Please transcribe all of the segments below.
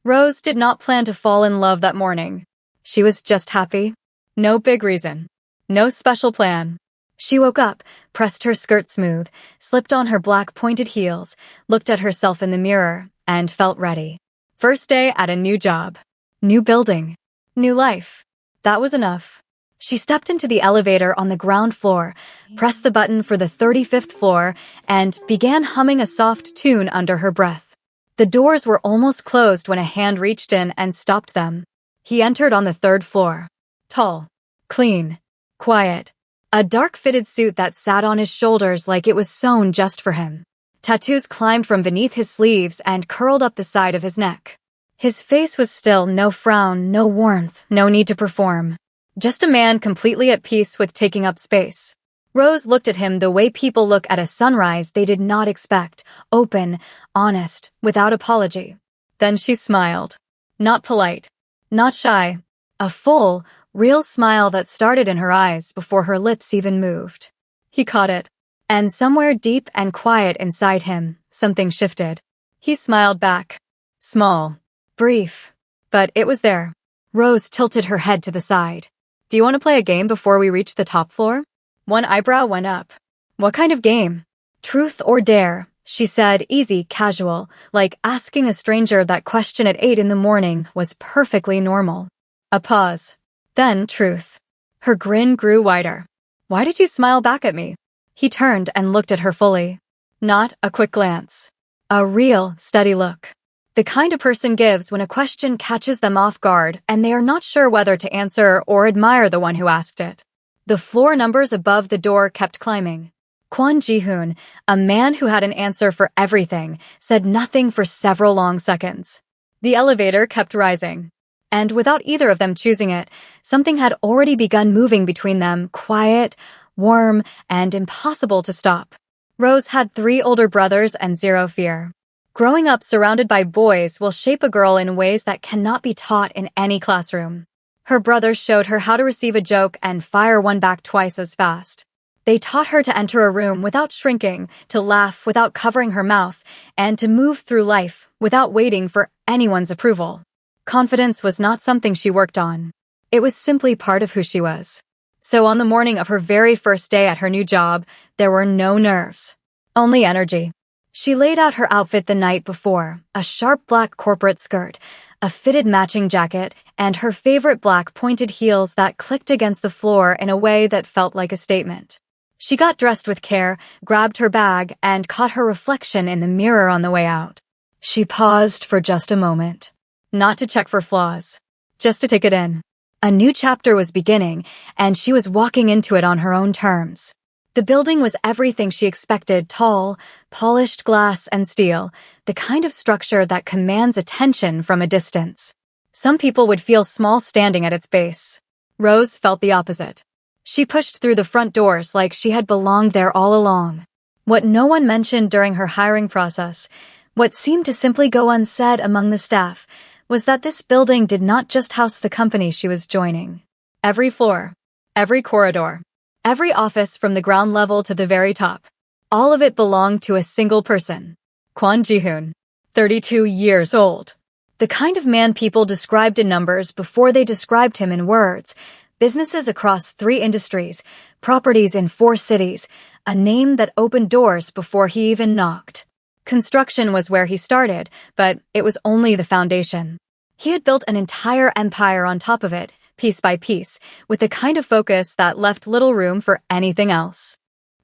Rose did not plan to fall in love that morning. She was just happy. No big reason. No special plan. She woke up, pressed her skirt smooth, slipped on her black pointed heels, looked at herself in the mirror, and felt ready. First day at a new job. New building. New life. That was enough. She stepped into the elevator on the ground floor, pressed the button for the 35th floor, and began humming a soft tune under her breath. The doors were almost closed when a hand reached in and stopped them. He entered on the 3rd floor. Tall. Clean. Quiet. A dark-fitted suit that sat on his shoulders like it was sewn just for him. Tattoos climbed from beneath his sleeves and curled up the side of his neck. His face was still, no frown, no warmth, no need to perform. Just a man completely at peace with taking up space. Rose looked at him the way people look at a sunrise they did not expect, open, honest, without apology. Then she smiled. Not polite. Not shy. A full, real smile that started in her eyes before her lips even moved. He caught it. And somewhere deep and quiet inside him, something shifted. He smiled back. Small. Brief. But it was there. Rose tilted her head to the side. Do you want to play a game before we reach the top floor? One eyebrow went up. What kind of game? Truth or dare, she said, easy, casual, like asking a stranger that question at 8 in the morning was perfectly normal. A pause. Then truth. Her grin grew wider. Why did you smile back at me? He turned and looked at her fully. Not a quick glance. A real, steady look. The kind a person gives when a question catches them off guard and they are not sure whether to answer or admire the one who asked it. The floor numbers above the door kept climbing. Kwon Ji-hoon, a man who had an answer for everything, said nothing for several long seconds. The elevator kept rising. And without either of them choosing it, something had already begun moving between them, quiet, warm, and impossible to stop. Rose had 3 older brothers and 0 fear. Growing up surrounded by boys will shape a girl in ways that cannot be taught in any classroom. Her brothers showed her how to receive a joke and fire one back twice as fast. They taught her to enter a room without shrinking, to laugh without covering her mouth, and to move through life without waiting for anyone's approval. Confidence was not something she worked on. It was simply part of who she was. So on the morning of her very first day at her new job, there were no nerves. Only energy. She laid out her outfit the night before, a sharp black corporate skirt, a fitted matching jacket, and her favorite black pointed heels that clicked against the floor in a way that felt like a statement. She got dressed with care, grabbed her bag, and caught her reflection in the mirror on the way out. She paused for just a moment. Not to check for flaws. Just to take it in. A new chapter was beginning, and she was walking into it on her own terms. The building was everything she expected, tall, polished glass and steel, the kind of structure that commands attention from a distance. Some people would feel small standing at its base. Rose felt the opposite. She pushed through the front doors like she had belonged there all along. What no one mentioned during her hiring process, what seemed to simply go unsaid among the staff, was that this building did not just house the company she was joining. Every floor, every corridor, every office from the ground level to the very top. All of it belonged to a single person. Kwon Ji-hoon, 32 years old. The kind of man people described in numbers before they described him in words. Businesses across 3 industries, properties in 4 cities, a name that opened doors before he even knocked. Construction was where he started, but it was only the foundation. He had built an entire empire on top of it, piece by piece, with a kind of focus that left little room for anything else.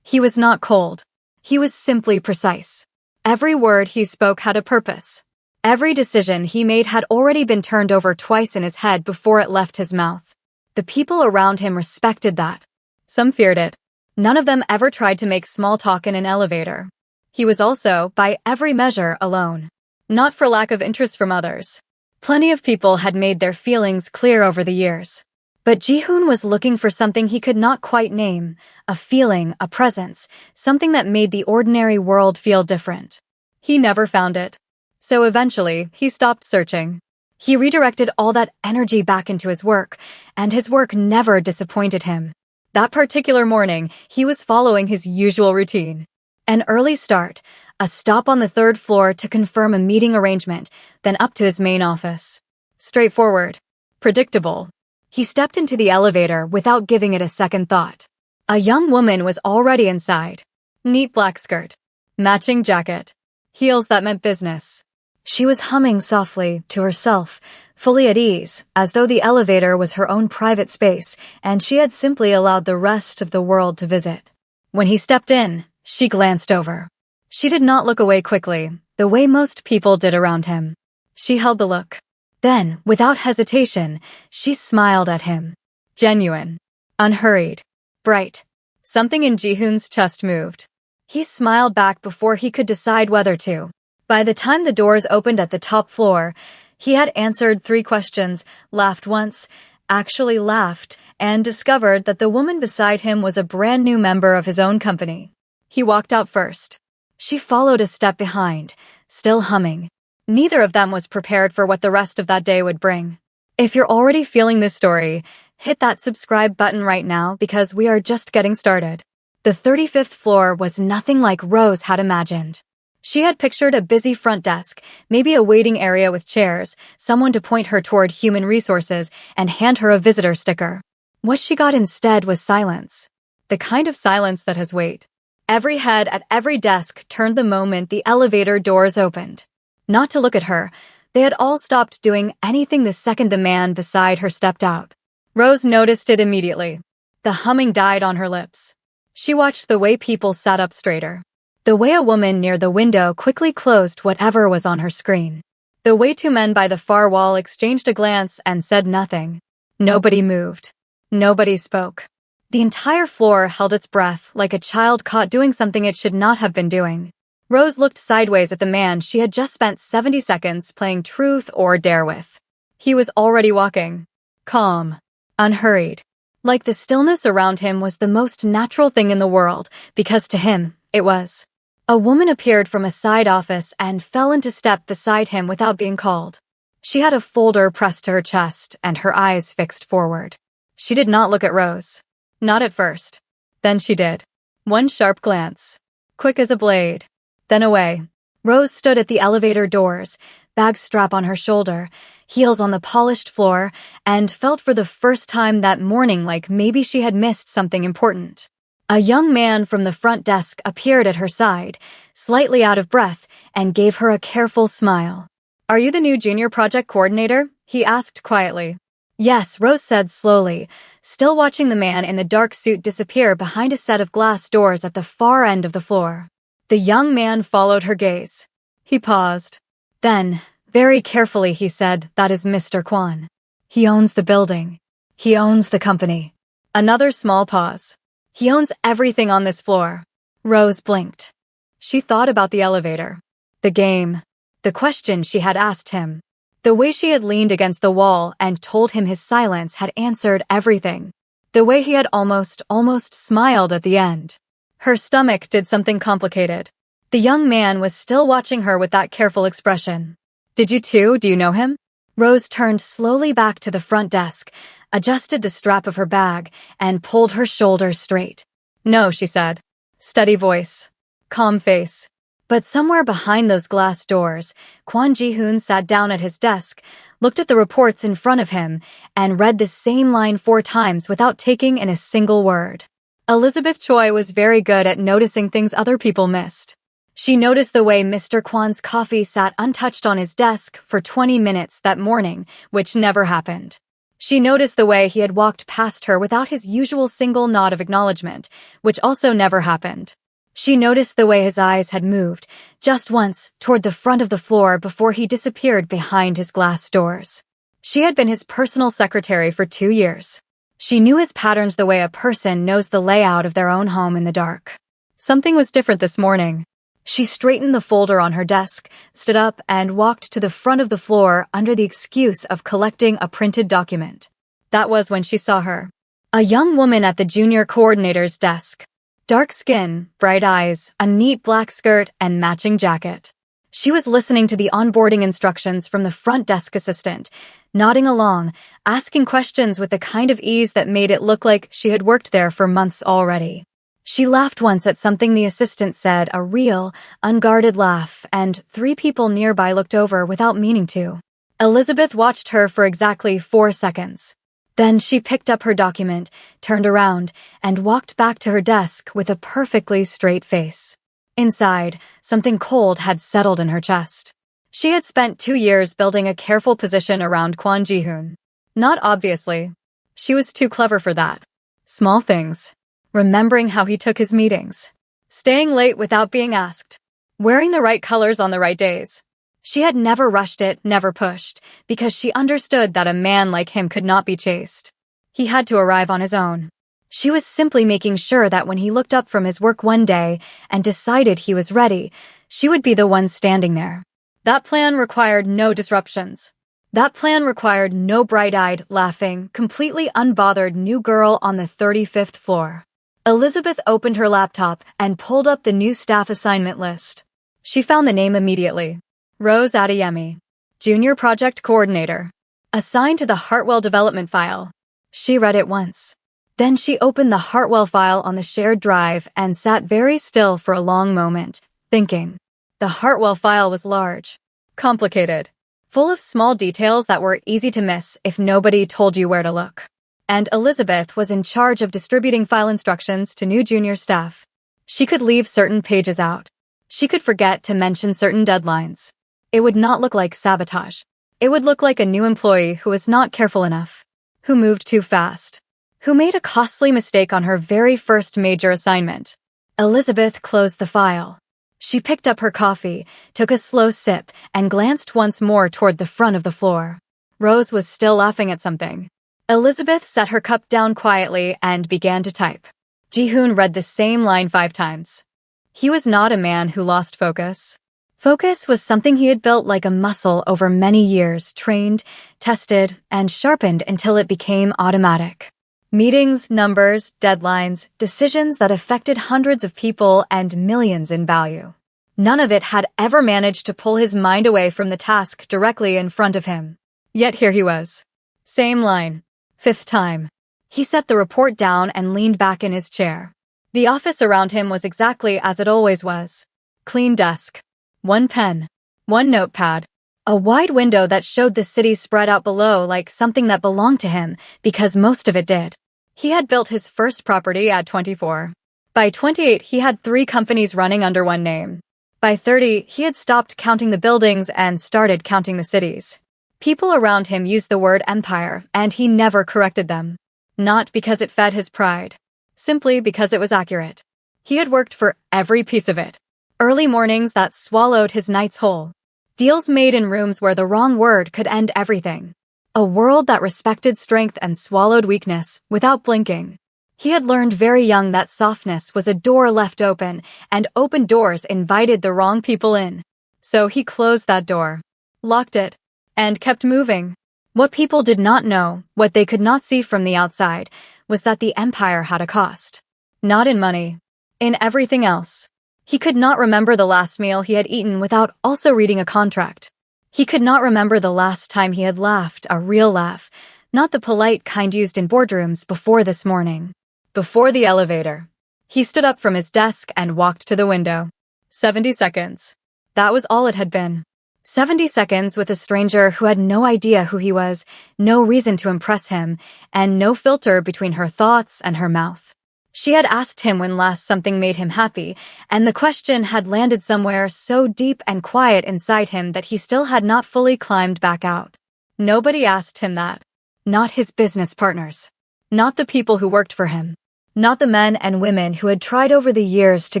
He was not cold. He was simply precise. Every word he spoke had a purpose. Every decision he made had already been turned over twice in his head before it left his mouth. The people around him respected that. Some feared it. None of them ever tried to make small talk in an elevator. He was also, by every measure, alone. Not for lack of interest from others. Plenty of people had made their feelings clear over the years. But Ji-hoon was looking for something he could not quite name, a feeling, a presence, something that made the ordinary world feel different. He never found it. So eventually, he stopped searching. He redirected all that energy back into his work, and his work never disappointed him. That particular morning, he was following his usual routine. An early start, A stop on the third floor to confirm a meeting arrangement, then up to his main office. Straightforward. Predictable. He stepped into the elevator without giving it a second thought. A young woman was already inside. Neat black skirt. Matching jacket. Heels that meant business. She was humming softly to herself, fully at ease, as though the elevator was her own private space, and she had simply allowed the rest of the world to visit. When he stepped in, she glanced over. She did not look away quickly, the way most people did around him. She held the look. Then, without hesitation, she smiled at him. Genuine. Unhurried. Bright. Something in Ji-hoon's chest moved. He smiled back before he could decide whether to. By the time the doors opened at the top floor, he had answered 3 questions, laughed once, actually laughed, and discovered that the woman beside him was a brand new member of his own company. He walked out first. She followed a step behind, still humming. Neither of them was prepared for what the rest of that day would bring. If you're already feeling this story, hit that subscribe button right now because we are just getting started. The 35th floor was nothing like Rose had imagined. She had pictured a busy front desk, maybe a waiting area with chairs, someone to point her toward human resources and hand her a visitor sticker. What she got instead was silence. The kind of silence that has weight. Every head at every desk turned the moment the elevator doors opened. Not to look at her, they had all stopped doing anything the second the man beside her stepped out. Rose noticed it immediately. The humming died on her lips. She watched the way people sat up straighter. The way a woman near the window quickly closed whatever was on her screen. The way 2 men by the far wall exchanged a glance and said nothing. Nobody moved. Nobody spoke. The entire floor held its breath like a child caught doing something it should not have been doing. Rose looked sideways at the man she had just spent 70 seconds playing truth or dare with. He was already walking. Calm. Unhurried. Like the stillness around him was the most natural thing in the world, because to him, it was. A woman appeared from a side office and fell into step beside him without being called. She had a folder pressed to her chest and her eyes fixed forward. She did not look at Rose. Not at first. Then she did. One sharp glance. Quick as a blade. Then away. Rose stood at the elevator doors, bag strap on her shoulder, heels on the polished floor, and felt for the first time that morning like maybe she had missed something important. A young man from the front desk appeared at her side, slightly out of breath, and gave her a careful smile. "Are you the new junior project coordinator?" he asked quietly. "Yes," Rose said slowly, still watching the man in the dark suit disappear behind a set of glass doors at the far end of the floor. The young man followed her gaze. He paused. Then, very carefully, he said, "That is Mr. Kwon. He owns the building. He owns the company." Another small pause. "He owns everything on this floor." Rose blinked. She thought about the elevator, the game, the question she had asked him. The way she had leaned against the wall and told him his silence had answered everything. The way he had almost smiled at the end. Her stomach did something complicated. The young man was still watching her with that careful expression. "Did you too? Do you know him?" Rose turned slowly back to the front desk, adjusted the strap of her bag, and pulled her shoulders straight. "No," she said. Steady voice. Calm face. But somewhere behind those glass doors, Kwon Ji-hoon sat down at his desk, looked at the reports in front of him, and read the same line 4 times without taking in a single word. Elizabeth Choi was very good at noticing things other people missed. She noticed the way Mr. Kwon's coffee sat untouched on his desk for 20 minutes that morning, which never happened. She noticed the way he had walked past her without his usual single nod of acknowledgement, which also never happened. She noticed the way his eyes had moved, just once, toward the front of the floor before he disappeared behind his glass doors. She had been his personal secretary for 2 years. She knew his patterns the way a person knows the layout of their own home in the dark. Something was different this morning. She straightened the folder on her desk, stood up, and walked to the front of the floor under the excuse of collecting a printed document. That was when she saw her. A young woman at the junior coordinator's desk. Dark skin, bright eyes, a neat black skirt, and matching jacket. She was listening to the onboarding instructions from the front desk assistant, nodding along, asking questions with the kind of ease that made it look like she had worked there for months already. She laughed once at something the assistant said, a real, unguarded laugh, and 3 people nearby looked over without meaning to. Elizabeth watched her for exactly 4 seconds. Then she picked up her document, turned around, and walked back to her desk with a perfectly straight face. Inside, something cold had settled in her chest. She had spent 2 years building a careful position around Kwon Ji-hoon. Not obviously. She was too clever for that. Small things. Remembering how he took his meetings. Staying late without being asked. Wearing the right colors on the right days. She had never rushed it, never pushed, because she understood that a man like him could not be chased. He had to arrive on his own. She was simply making sure that when he looked up from his work one day and decided he was ready, she would be the one standing there. That plan required no disruptions. That plan required no bright-eyed, laughing, completely unbothered new girl on the 35th floor. Elizabeth opened her laptop and pulled up the new staff assignment list. She found the name immediately. Rose Adeyemi, Junior Project Coordinator. Assigned to the Hartwell development file. She read it once. Then she opened the Hartwell file on the shared drive and sat very still for a long moment, thinking. The Hartwell file was large, complicated, full of small details that were easy to miss if nobody told you where to look. And Elizabeth was in charge of distributing file instructions to new junior staff. She could leave certain pages out. She could forget to mention certain deadlines. It would not look like sabotage. It would look like a new employee who was not careful enough, who moved too fast, who made a costly mistake on her very first major assignment. Elizabeth closed the file. She picked up her coffee, took a slow sip, and glanced once more toward the front of the floor. Rose was still laughing at something. Elizabeth set her cup down quietly and began to type. Ji-hoon read the same line 5 times. He was not a man who lost focus. Focus was something he had built like a muscle over many years, trained, tested, and sharpened until it became automatic. Meetings, numbers, deadlines, decisions that affected hundreds of people and millions in value. None of it had ever managed to pull his mind away from the task directly in front of him. Yet here he was. Same line. 5th time. He set the report down and leaned back in his chair. The office around him was exactly as it always was. Clean desk. 1 pen. 1 notepad. A wide window that showed the city spread out below like something that belonged to him, because most of it did. He had built his first property at 24. By 28, he had 3 companies running under one name. By 30, he had stopped counting the buildings and started counting the cities. People around him used the word empire, and he never corrected them. Not because it fed his pride. Simply because it was accurate. He had worked for every piece of it. Early mornings that swallowed his nights whole. Deals made in rooms where the wrong word could end everything. A world that respected strength and swallowed weakness without blinking. He had learned very young that softness was a door left open, and open doors invited the wrong people in. So he closed that door, locked it, and kept moving. What people did not know, what they could not see from the outside, was that the empire had a cost. Not in money. In everything else. He could not remember the last meal he had eaten without also reading a contract. He could not remember the last time he had laughed, a real laugh, not the polite kind used in boardrooms, before this morning. Before the elevator. He stood up from his desk and walked to the window. 70 seconds. That was all it had been. 70 seconds with a stranger who had no idea who he was, no reason to impress him, and no filter between her thoughts and her mouth. She had asked him when last something made him happy, and the question had landed somewhere so deep and quiet inside him that he still had not fully climbed back out. Nobody asked him that. Not his business partners. Not the people who worked for him. Not the men and women who had tried over the years to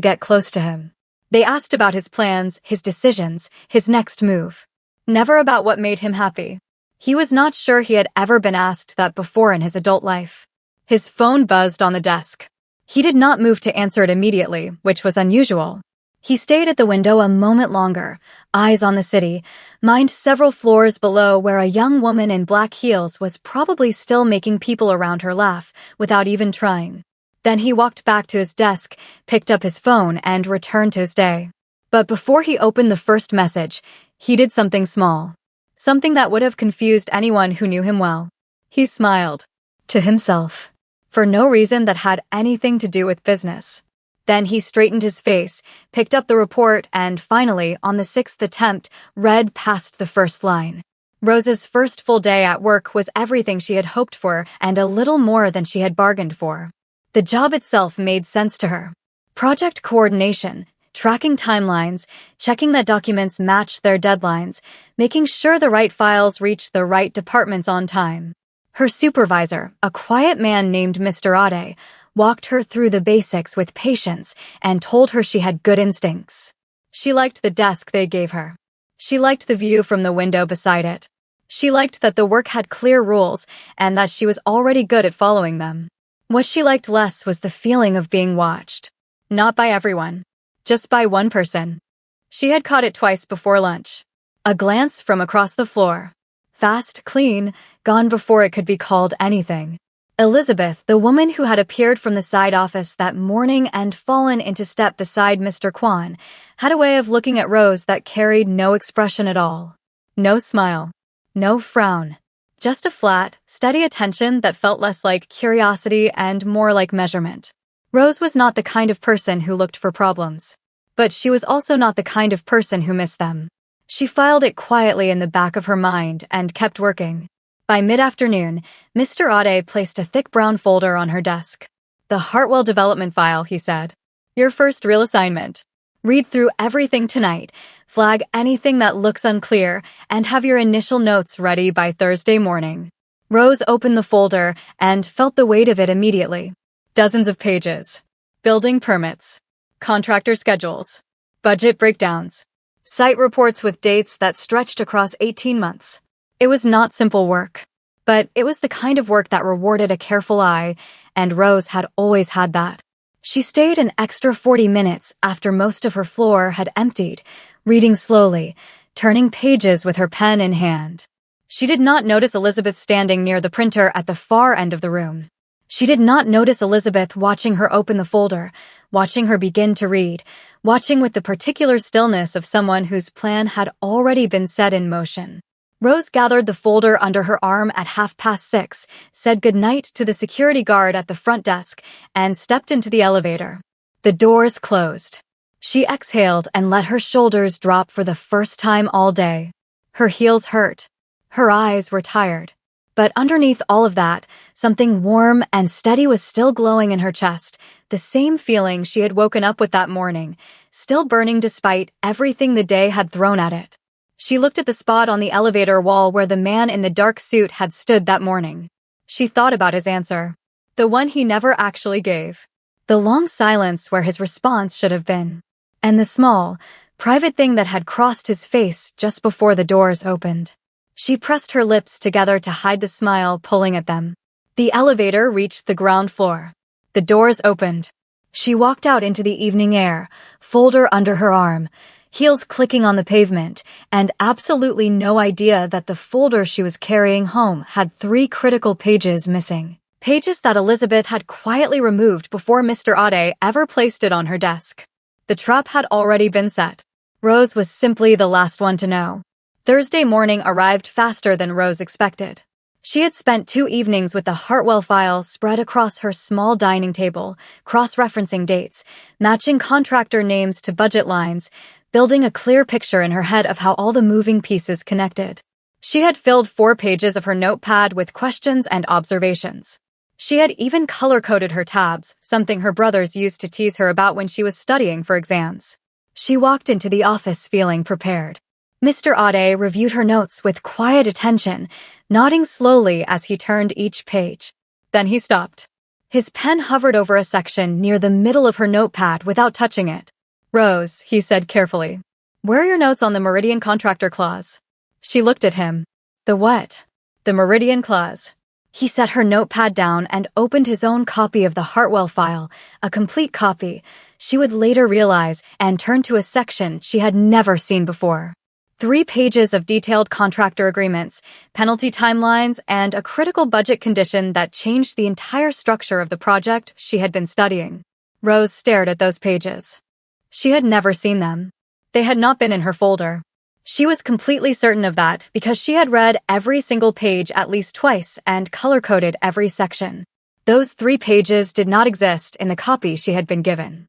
get close to him. They asked about his plans, his decisions, his next move. Never about what made him happy. He was not sure he had ever been asked that before in his adult life. His phone buzzed on the desk. He did not move to answer it immediately, which was unusual. He stayed at the window a moment longer, eyes on the city, mind several floors below where a young woman in black heels was probably still making people around her laugh without even trying. Then he walked back to his desk, picked up his phone, and returned to his day. But before he opened the first message, he did something small. Something that would have confused anyone who knew him well. He smiled. To himself. For no reason that had anything to do with business. Then he straightened his face, picked up the report, and finally, on the sixth attempt, read past the first line. Rose's first full day at work was everything she had hoped for and a little more than she had bargained for. The job itself made sense to her. Project coordination, tracking timelines, checking that documents matched their deadlines, making sure the right files reached the right departments on time. Her supervisor, a quiet man named Mr. Ade, walked her through the basics with patience and told her she had good instincts. She liked the desk they gave her. She liked the view from the window beside it. She liked that the work had clear rules and that she was already good at following them. What she liked less was the feeling of being watched. Not by everyone. Just by one person. She had caught it twice before lunch. A glance from across the floor. Fast, clean, gone before it could be called anything. Elizabeth, the woman who had appeared from the side office that morning and fallen into step beside Mr. Kwan, had a way of looking at Rose that carried no expression at all. No smile. No frown. Just a flat, steady attention that felt less like curiosity and more like measurement. Rose was not the kind of person who looked for problems. But she was also not the kind of person who missed them. She filed it quietly in the back of her mind and kept working. By mid-afternoon, Mr. Ade placed a thick brown folder on her desk. "The Hartwell development file," he said. "Your first real assignment. Read through everything tonight, flag anything that looks unclear, and have your initial notes ready by Thursday morning." Rose opened the folder and felt the weight of it immediately. Dozens of pages. Building permits. Contractor schedules. Budget breakdowns. Site reports with dates that stretched across 18 months. It was not simple work, but it was the kind of work that rewarded a careful eye, and Rose had always had that. She stayed an extra 40 minutes after most of her floor had emptied, reading slowly, turning pages with her pen in hand. She did not notice Elizabeth standing near the printer at the far end of the room. She did not notice Elizabeth watching her open the folder, watching her begin to read, watching with the particular stillness of someone whose plan had already been set in motion. Rose gathered the folder under her arm at 6:30, said goodnight to the security guard at the front desk, and stepped into the elevator. The doors closed. She exhaled and let her shoulders drop for the first time all day. Her heels hurt. Her eyes were tired. But underneath all of that, something warm and steady was still glowing in her chest, the same feeling she had woken up with that morning, still burning despite everything the day had thrown at it. She looked at the spot on the elevator wall where the man in the dark suit had stood that morning. She thought about his answer. The one he never actually gave. The long silence where his response should have been. And the small, private thing that had crossed his face just before the doors opened. She pressed her lips together to hide the smile pulling at them. The elevator reached the ground floor. The doors opened. She walked out into the evening air, folder under her arm, heels clicking on the pavement, and absolutely no idea that the folder she was carrying home had 3 critical pages missing. Pages that Elizabeth had quietly removed before Mr. Ade ever placed it on her desk. The trap had already been set. Rose was simply the last one to know. Thursday morning arrived faster than Rose expected. She had spent 2 evenings with the Hartwell file spread across her small dining table, cross-referencing dates, matching contractor names to budget lines, building a clear picture in her head of how all the moving pieces connected. She had filled 4 pages of her notepad with questions and observations. She had even color-coded her tabs, something her brothers used to tease her about when she was studying for exams. She walked into the office feeling prepared. Mr. Ade reviewed her notes with quiet attention, nodding slowly as he turned each page. Then he stopped. His pen hovered over a section near the middle of her notepad without touching it. "Rose," he said carefully, "where are your notes on the Meridian Contractor Clause?" She looked at him. "The what?" "The Meridian Clause." He set her notepad down and opened his own copy of the Hartwell file, a complete copy, she would later realize, and turned to a section she had never seen before. 3 pages of detailed contractor agreements, penalty timelines, and a critical budget condition that changed the entire structure of the project she had been studying. Rose stared at those pages. She had never seen them. They had not been in her folder. She was completely certain of that because she had read every single page at least twice and color-coded every section. Those 3 pages did not exist in the copy she had been given.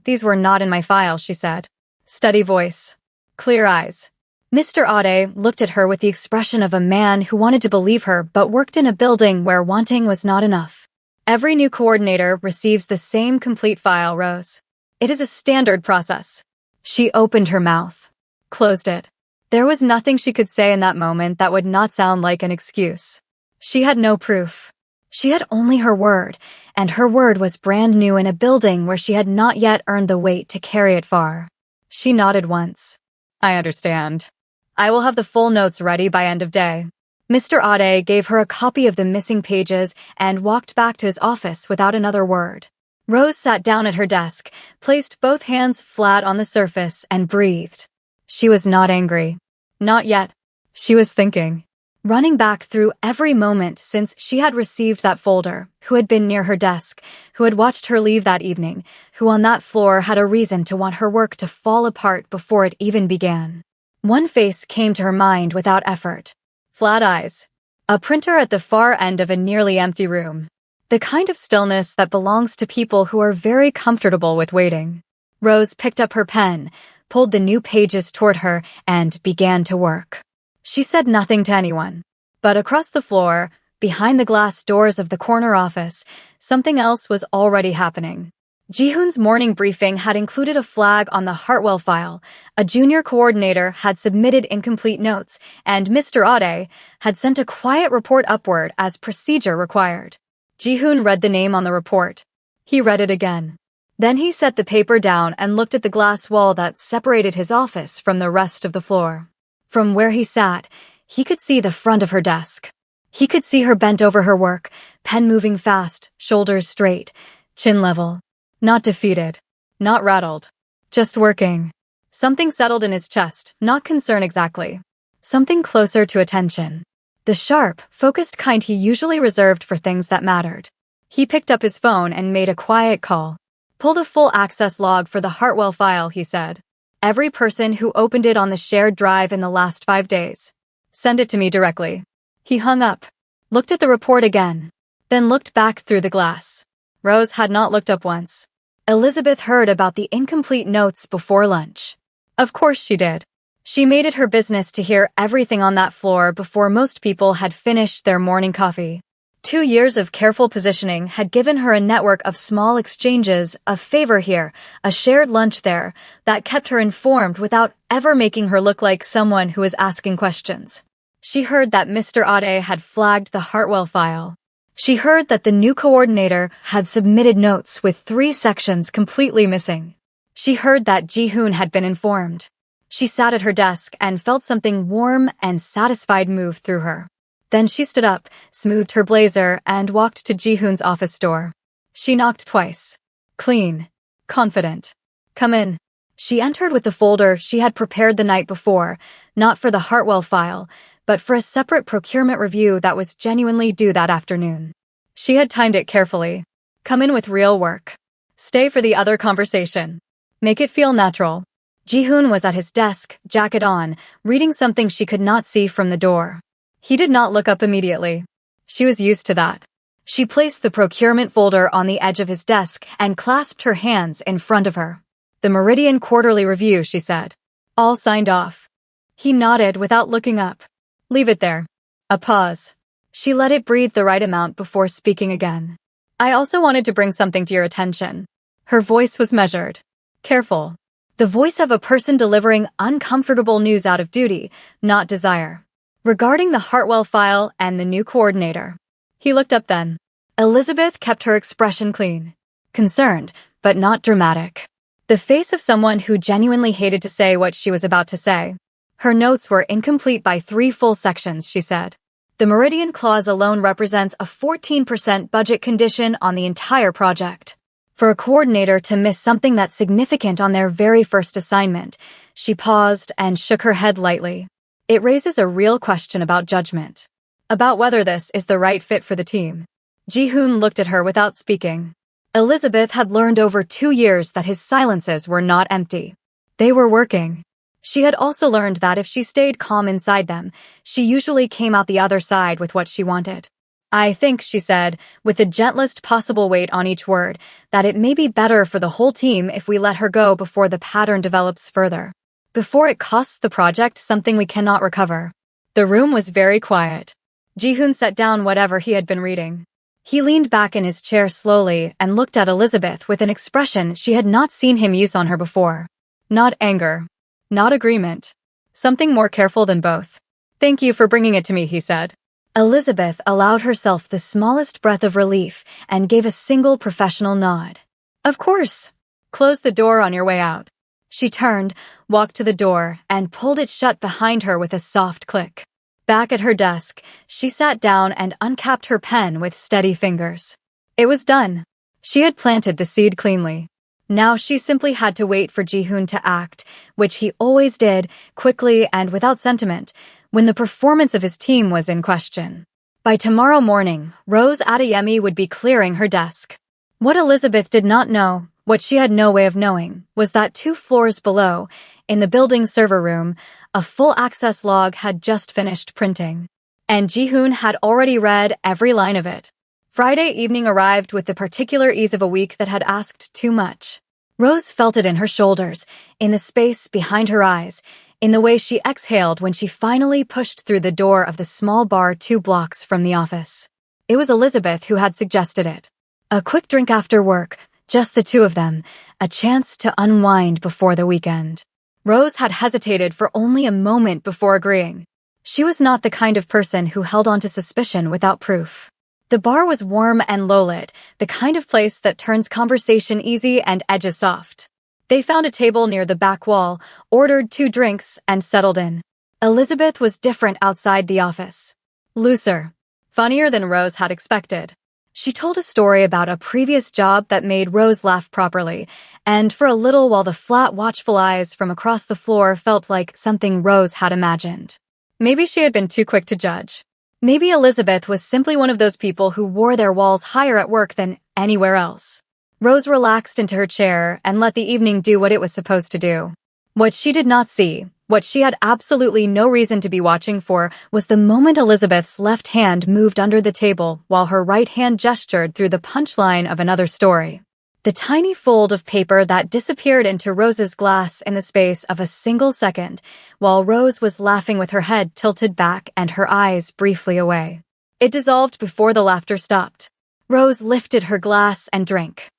These were not in my file, she said. Steady voice. Clear eyes. Mr. Ade looked at her with the expression of a man who wanted to believe her but worked in a building where wanting was not enough. Every new coordinator receives the same complete file, Rose. It is a standard process. She opened her mouth. Closed it. There was nothing she could say in that moment that would not sound like an excuse. She had no proof. She had only her word, and her word was brand new in a building where she had not yet earned the weight to carry it far. She nodded once. I understand. I will have the full notes ready by end of day. Mr. Ade gave her a copy of the missing pages and walked back to his office without another word. Rose sat down at her desk, placed both hands flat on the surface, and breathed. She was not angry. Not yet. She was thinking. Running back through every moment since she had received that folder, who had been near her desk, who had watched her leave that evening, who on that floor had a reason to want her work to fall apart before it even began. One face came to her mind without effort. Flat eyes. A printer at the far end of a nearly empty room. The kind of stillness that belongs to people who are very comfortable with waiting. Rose picked up her pen, pulled the new pages toward her, and began to work. She said nothing to anyone. But across the floor, behind the glass doors of the corner office, something else was already happening. Jihoon's morning briefing had included a flag on the Hartwell file, a junior coordinator had submitted incomplete notes, and Mr. Ade had sent a quiet report upward as procedure required. Jihoon read the name on the report. He read it again. Then he set the paper down and looked at the glass wall that separated his office from the rest of the floor. From where he sat, he could see the front of her desk. He could see her bent over her work, pen moving fast, shoulders straight, chin level. Not defeated. Not rattled. Just working. Something settled in his chest, not concern exactly. Something closer to attention. The sharp, focused kind he usually reserved for things that mattered. He picked up his phone and made a quiet call. Pull the full access log for the Hartwell file, he said. Every person who opened it on the shared drive in the last 5 days. Send it to me directly. He hung up, looked at the report again, then looked back through the glass. Rose had not looked up once. Elizabeth heard about the incomplete notes before lunch. Of course she did. She made it her business to hear everything on that floor before most people had finished their morning coffee. 2 years of careful positioning had given her a network of small exchanges, a favor here, a shared lunch there, that kept her informed without ever making her look like someone who was asking questions. She heard that Mr. Ade had flagged the Hartwell file. She heard that the new coordinator had submitted notes with 3 sections completely missing. She heard that Jihoon had been informed. She sat at her desk and felt something warm and satisfied move through her. Then she stood up, smoothed her blazer, and walked to Jihoon's office door. She knocked twice. Clean. Confident. Come in. She entered with the folder she had prepared the night before, not for the Hartwell file, but for a separate procurement review that was genuinely due that afternoon. She had timed it carefully. Come in with real work. Stay for the other conversation. Make it feel natural. Jihoon was at his desk, jacket on, reading something she could not see from the door. He did not look up immediately. She was used to that. She placed the procurement folder on the edge of his desk and clasped her hands in front of her. The Meridian Quarterly Review, she said. All signed off. He nodded without looking up. Leave it there. A pause. She let it breathe the right amount before speaking again. I also wanted to bring something to your attention. Her voice was measured. Careful. The voice of a person delivering uncomfortable news out of duty, not desire. Regarding the Hartwell file and the new coordinator. He looked up then. Elizabeth kept her expression clean. Concerned, but not dramatic. The face of someone who genuinely hated to say what she was about to say. Her notes were incomplete by 3 full sections, she said. The Meridian clause alone represents a 14% budget condition on the entire project. For a coordinator to miss something that significant on their very first assignment, she paused and shook her head lightly. It raises a real question about judgment. About whether this is the right fit for the team. Jihoon looked at her without speaking. Elizabeth had learned over 2 years that his silences were not empty. They were working. She had also learned that if she stayed calm inside them, she usually came out the other side with what she wanted. I think, she said, with the gentlest possible weight on each word, that it may be better for the whole team if we let her go before the pattern develops further. Before it costs the project something we cannot recover. The room was very quiet. Ji-hoon set down whatever he had been reading. He leaned back in his chair slowly and looked at Elizabeth with an expression she had not seen him use on her before. Not anger. Not agreement. Something more careful than both. Thank you for bringing it to me, he said. Elizabeth allowed herself the smallest breath of relief and gave a single professional nod. Of course. Close the door on your way out. She turned, walked to the door, and pulled it shut behind her with a soft click. Back at her desk, she sat down and uncapped her pen with steady fingers. It was done. She had planted the seed cleanly. Now she simply had to wait for Ji-hoon to act, which he always did, quickly and without sentiment, when the performance of his team was in question. By tomorrow morning, Rose Adeyemi would be clearing her desk. What Elizabeth did not know, what she had no way of knowing, was that 2 floors below, in the building's server room, a full access log had just finished printing. And Ji-hoon had already read every line of it. Friday evening arrived with the particular ease of a week that had asked too much. Rose felt it in her shoulders, in the space behind her eyes, in the way she exhaled when she finally pushed through the door of the small bar 2 blocks from the office. It was Elizabeth who had suggested it. A quick drink after work, just the 2 of them, a chance to unwind before the weekend. Rose had hesitated for only a moment before agreeing. She was not the kind of person who held on to suspicion without proof. The bar was warm and low-lit, the kind of place that turns conversation easy and edges soft. They found a table near the back wall, ordered 2 drinks, and settled in. Elizabeth was different outside the office. Looser. Funnier than Rose had expected. She told a story about a previous job that made Rose laugh properly, and for a little while the flat, watchful eyes from across the floor felt like something Rose had imagined. Maybe she had been too quick to judge. Maybe Elizabeth was simply one of those people who wore their walls higher at work than anywhere else. Rose relaxed into her chair and let the evening do what it was supposed to do. What she did not see, what she had absolutely no reason to be watching for, was the moment Elizabeth's left hand moved under the table while her right hand gestured through the punchline of another story. The tiny fold of paper that disappeared into Rose's glass in the space of a single second, while Rose was laughing with her head tilted back and her eyes briefly away. It dissolved before the laughter stopped. Rose lifted her glass and drank.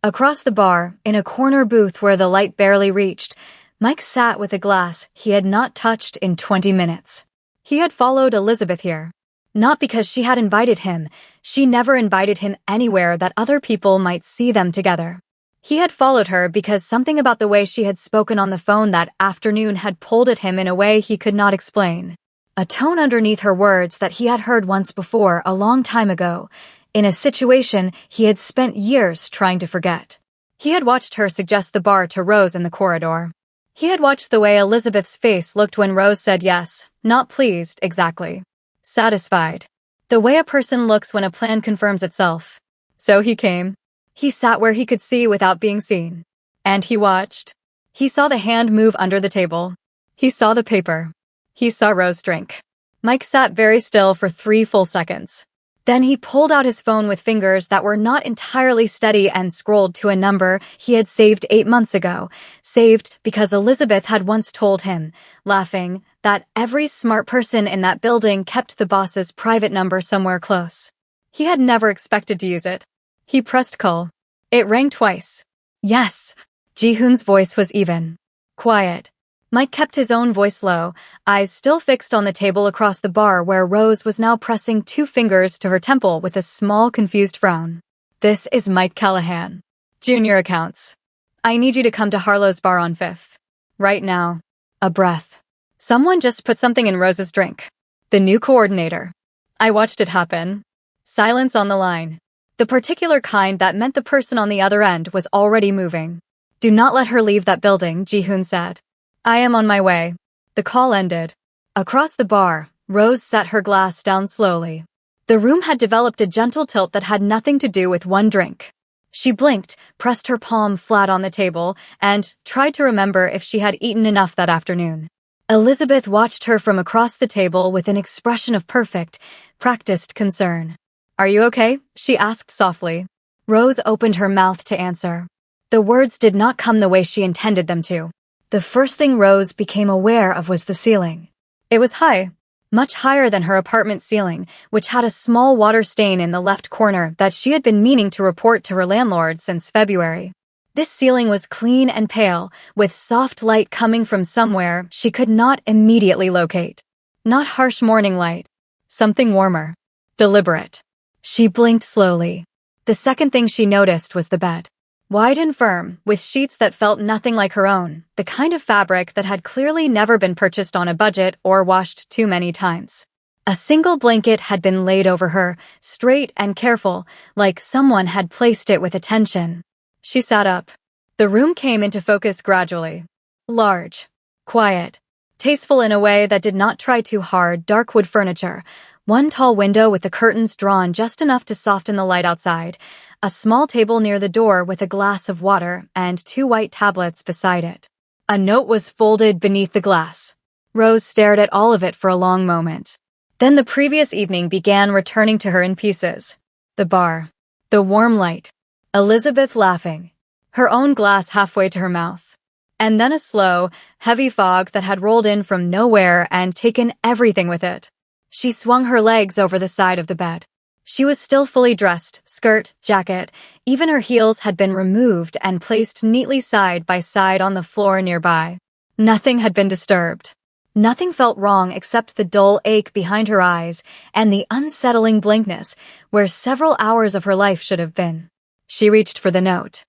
Across the bar, in a corner booth where the light barely reached, Mike sat with a glass he had not touched in 20 minutes. He had followed Elizabeth here. Not because she had invited him, she never invited him anywhere that other people might see them together. He had followed her because something about the way she had spoken on the phone that afternoon had pulled at him in a way he could not explain. A tone underneath her words that he had heard once before, a long time ago, in a situation he had spent years trying to forget. He had watched her suggest the bar to Rose in the corridor. He had watched the way Elizabeth's face looked when Rose said yes, not pleased, exactly. Satisfied. The way a person looks when a plan confirms itself. So he came. He sat where he could see without being seen. And he watched. He saw the hand move under the table. He saw the paper. He saw Rose drink. Mike sat very still for 3 full seconds. Then he pulled out his phone with fingers that were not entirely steady and scrolled to a number he had saved 8 months ago, saved because Elizabeth had once told him, laughing, that every smart person in that building kept the boss's private number somewhere close. He had never expected to use it. He pressed call. It rang twice. Yes. Ji-hoon's voice was even. Quiet. Mike kept his own voice low, eyes still fixed on the table across the bar where Rose was now pressing 2 fingers to her temple with a small, confused frown. This is Mike Callahan. Junior accounts. I need you to come to Harlow's bar on 5th. Right now. A breath. Someone just put something in Rose's drink. The new coordinator. I watched it happen. Silence on the line. The particular kind that meant the person on the other end was already moving. Do not let her leave that building, Ji-hoon said. I am on my way. The call ended. Across the bar, Rose set her glass down slowly. The room had developed a gentle tilt that had nothing to do with one drink. She blinked, pressed her palm flat on the table, and tried to remember if she had eaten enough that afternoon. Elizabeth watched her from across the table with an expression of perfect, practiced concern. "Are you okay?" she asked softly. Rose opened her mouth to answer. The words did not come the way she intended them to. The first thing Rose became aware of was the ceiling. It was high, much higher than her apartment ceiling, which had a small water stain in the left corner that she had been meaning to report to her landlord since February. This ceiling was clean and pale, with soft light coming from somewhere she could not immediately locate. Not harsh morning light. Something warmer. Deliberate. She blinked slowly. The second thing she noticed was the bed. Wide and firm, with sheets that felt nothing like her own, the kind of fabric that had clearly never been purchased on a budget or washed too many times. A single blanket had been laid over her, straight and careful, like someone had placed it with attention. She sat up. The room came into focus gradually. Large. Quiet. Tasteful in a way that did not try too hard, dark wood furniture. One tall window with the curtains drawn just enough to soften the light outside. A small table near the door with a glass of water and 2 white tablets beside it. A note was folded beneath the glass. Rose stared at all of it for a long moment. Then the previous evening began returning to her in pieces. The bar. The warm light. Elizabeth laughing. Her own glass halfway to her mouth. And then a slow, heavy fog that had rolled in from nowhere and taken everything with it. She swung her legs over the side of the bed. She was still fully dressed, skirt, jacket, even her heels had been removed and placed neatly side by side on the floor nearby. Nothing had been disturbed. Nothing felt wrong except the dull ache behind her eyes and the unsettling blankness where several hours of her life should have been. She reached for the note.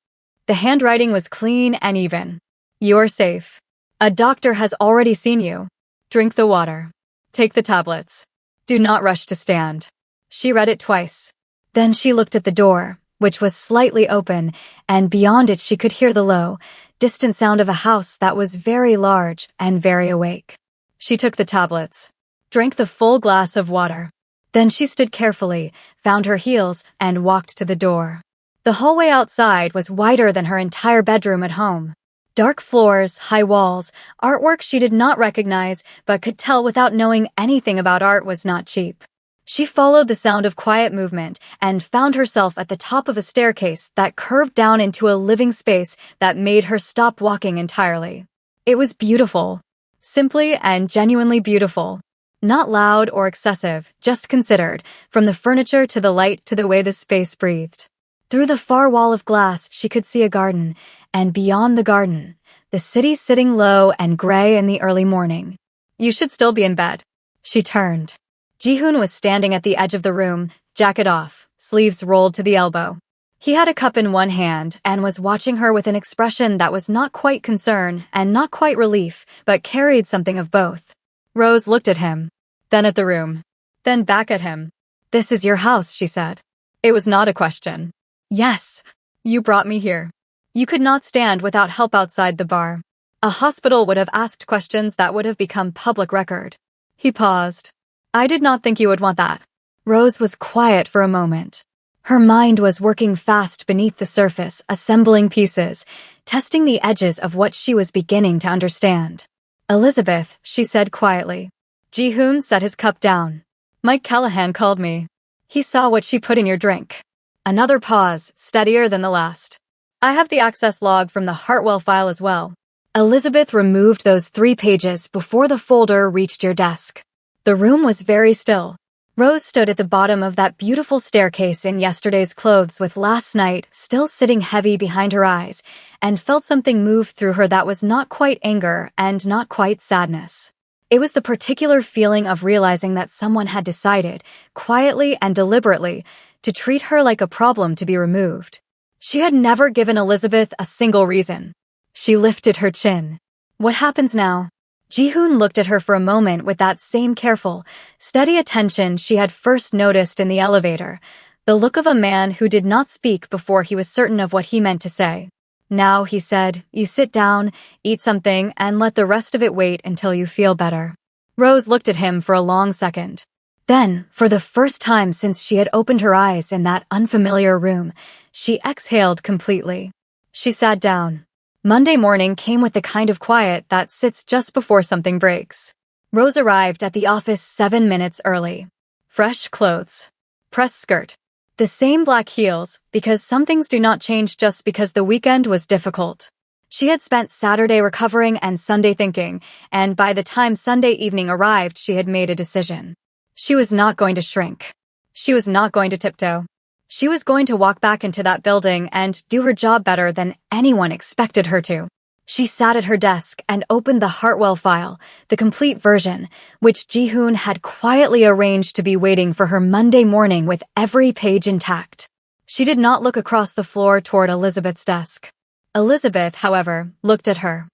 The handwriting was clean and even. "You're safe. A doctor has already seen you. Drink the water. Take the tablets. Do not rush to stand." She read it twice. Then she looked at the door, which was slightly open, and beyond it she could hear the low, distant sound of a house that was very large and very awake. She took the tablets, drank the full glass of water. Then she stood carefully, found her heels, and walked to the door. The hallway outside was wider than her entire bedroom at home. Dark floors, high walls, artwork she did not recognize but could tell without knowing anything about art was not cheap. She followed the sound of quiet movement and found herself at the top of a staircase that curved down into a living space that made her stop walking entirely. It was beautiful. Simply and genuinely beautiful. Not loud or excessive, just considered, from the furniture to the light to the way the space breathed. Through the far wall of glass, she could see a garden, and beyond the garden, the city sitting low and gray in the early morning. "You should still be in bed." She turned. Jihoon was standing at the edge of the room, jacket off, sleeves rolled to the elbow. He had a cup in one hand and was watching her with an expression that was not quite concern and not quite relief, but carried something of both. Rose looked at him, then at the room, then back at him. "This is your house," she said. It was not a question. "Yes, you brought me here. You could not stand without help outside the bar. A hospital would have asked questions that would have become public record." He paused. "I did not think you would want that." Rose was quiet for a moment. Her mind was working fast beneath the surface, assembling pieces, testing the edges of what she was beginning to understand. "Elizabeth," she said quietly. Jihoon set his cup down. "Mike Callahan called me. He saw what she put in your drink." Another pause, steadier than the last. "I have the access log from the Hartwell file as well." Elizabeth removed those 3 pages before the folder reached your desk. The room was very still. Rose stood at the bottom of that beautiful staircase in yesterday's clothes with last night still sitting heavy behind her eyes and felt something move through her that was not quite anger and not quite sadness. It was the particular feeling of realizing that someone had decided, quietly and deliberately, to treat her like a problem to be removed. She had never given Elizabeth a single reason. She lifted her chin. "What happens now?" Jihoon looked at her for a moment with that same careful, steady attention she had first noticed in the elevator, the look of a man who did not speak before he was certain of what he meant to say. "Now," he said, "you sit down, eat something, and let the rest of it wait until you feel better." Rose looked at him for a long second. Then, for the first time since she had opened her eyes in that unfamiliar room, she exhaled completely. She sat down. Monday morning came with the kind of quiet that sits just before something breaks. Rose arrived at the office 7 minutes early. Fresh clothes. pressed skirt. The same black heels, because some things do not change just because the weekend was difficult. She had spent Saturday recovering and Sunday thinking, and by the time Sunday evening arrived, she had made a decision. She was not going to shrink. She was not going to tiptoe. She was going to walk back into that building and do her job better than anyone expected her to. She sat at her desk and opened the Hartwell file, the complete version, which Ji-hoon had quietly arranged to be waiting for her Monday morning with every page intact. She did not look across the floor toward Elizabeth's desk. Elizabeth, however, looked at her.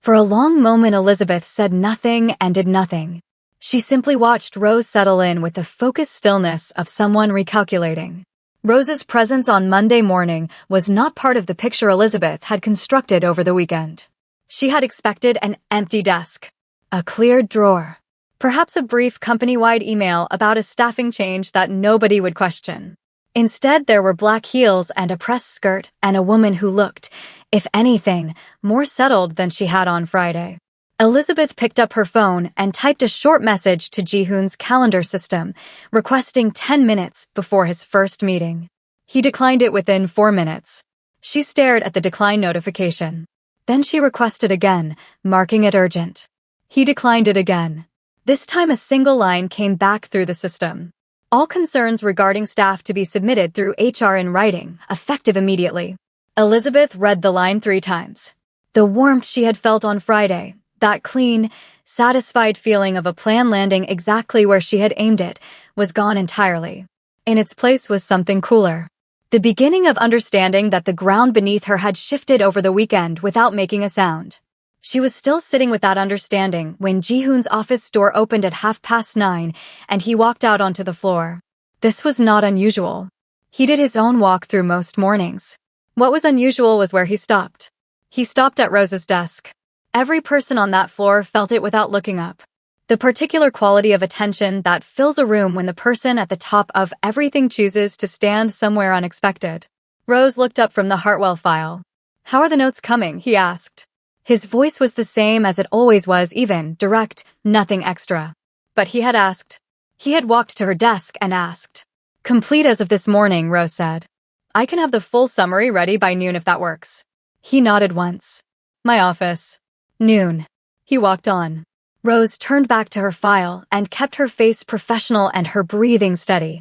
For a long moment Elizabeth said nothing and did nothing. She simply watched Rose settle in with the focused stillness of someone recalculating. Rose's presence on Monday morning was not part of the picture Elizabeth had constructed over the weekend. She had expected an empty desk, a cleared drawer, perhaps a brief company-wide email about a staffing change that nobody would question. Instead, there were black heels and a pressed skirt and a woman who looked, if anything, more settled than she had on Friday. Elizabeth picked up her phone and typed a short message to Ji-hoon's calendar system, requesting 10 minutes before his first meeting. He declined it within 4 minutes. She stared at the decline notification. Then she requested again, marking it urgent. He declined it again. This time a single line came back through the system. All concerns regarding staff to be submitted through HR in writing, effective immediately. Elizabeth read the line 3 times. The warmth she had felt on Friday, that clean, satisfied feeling of a plan landing exactly where she had aimed it, was gone entirely. In its place was something cooler. The beginning of understanding that the ground beneath her had shifted over the weekend without making a sound. She was still sitting with that understanding when Ji-hoon's office door opened at 9:30 and he walked out onto the floor. This was not unusual. He did his own walk through most mornings. What was unusual was where he stopped. He stopped at Rose's desk. Every person on that floor felt it without looking up. The particular quality of attention that fills a room when the person at the top of everything chooses to stand somewhere unexpected. Rose looked up from the Hartwell file. "How are the notes coming?" he asked. His voice was the same as it always was, even, direct, nothing extra. But he had asked. He had walked to her desk and asked. "Complete as of this morning," Rose said. "I can have the full summary ready by noon if that works." He nodded once. "My office." Noon. He walked on. Rose turned back to her file and kept her face professional and her breathing steady.